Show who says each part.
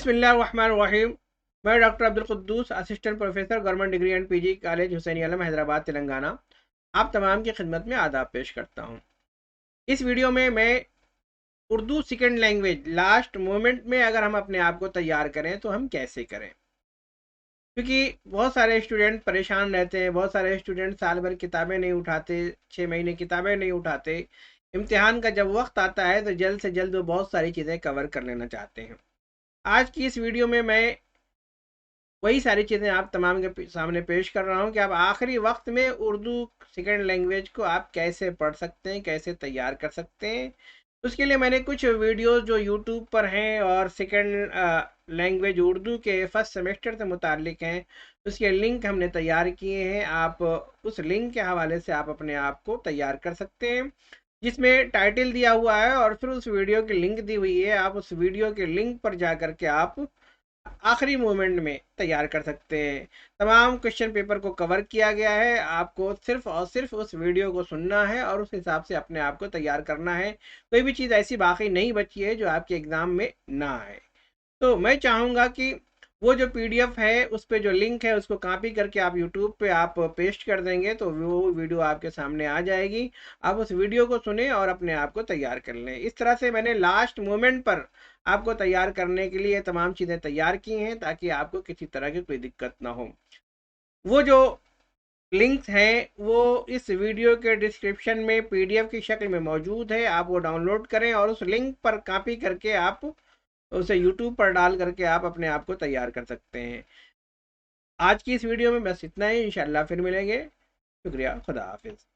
Speaker 1: बिस्मिल्लाहिर्रहमानिर्रहीम। मैं doctor Abdul Quddus, assistant professor, government degree and PG college Husaini Alam, Hyderabad, Telangana, आप तमाम की खिदमत में आदाब पेश करता हूँ। इस वीडियो में मैं Urdu second language last moment में अगर हम अपने आप को तैयार करें तो हम कैसे करें, क्योंकि बहुत सारे स्टूडेंट परेशान रहते हैं। बहुत सारे स्टूडेंट साल भर किताबें नहीं उठाते, 6 महीने किताबें नहीं उठाते। इम्तिहान का जब वक्त आता है तो जल्द से जल्द वो बहुत सारी चीज़ें कवर कर लेना चाहते हैं। आज की इस वीडियो में मैं वही सारी चीज़ें आप तमाम के सामने पेश कर रहा हूँ कि आप आखिरी वक्त में उर्दू सेकेंड लैंग्वेज को आप कैसे पढ़ सकते हैं, कैसे तैयार कर सकते हैं। उसके लिए मैंने कुछ वीडियोस जो यूट्यूब पर हैं और सेकेंड लैंग्वेज उर्दू के फर्स्ट सेमेस्टर से मुतालिक हैं, उसके लिंक हमने तैयार किए हैं। आप उस लिंक के हवाले से आप अपने आप को तैयार कर सकते हैं, जिसमें टाइटल दिया हुआ है और फिर उस वीडियो की लिंक दी हुई है। आप उस वीडियो के लिंक पर जा कर के आप आखिरी मोमेंट में तैयार कर सकते हैं। तमाम क्वेश्चन पेपर को कवर किया गया है। आपको सिर्फ और सिर्फ उस वीडियो को सुनना है और उस हिसाब से अपने आप को तैयार करना है। कोई भी चीज़ ऐसी बाकी नहीं बची है जो आपके एग्ज़ाम में ना आए। तो मैं चाहूँगा कि वो जो पीडीएफ है उस पे जो लिंक है उसको कॉपी करके आप यूट्यूब पे आप पेस्ट कर देंगे तो वो वीडियो आपके सामने आ जाएगी। आप उस वीडियो को सुने और अपने आप को तैयार कर लें। इस तरह से मैंने लास्ट मोमेंट पर आपको तैयार करने के लिए तमाम चीज़ें तैयार की हैं ताकि आपको किसी तरह की कोई दिक्कत ना हो। वो जो लिंक्स हैं वो इस वीडियो के डिस्क्रिप्शन में पीडीएफ की शक्ल में मौजूद है। आप वो डाउनलोड करें और उस लिंक पर कॉपी करके आप उसे यूट्यूब पर डाल करके आप अपने आप को तैयार कर सकते हैं। आज की इस वीडियो में बस इतना ही। इंशाल्लाह फिर मिलेंगे। शुक्रिया, खुदा हाफिज़।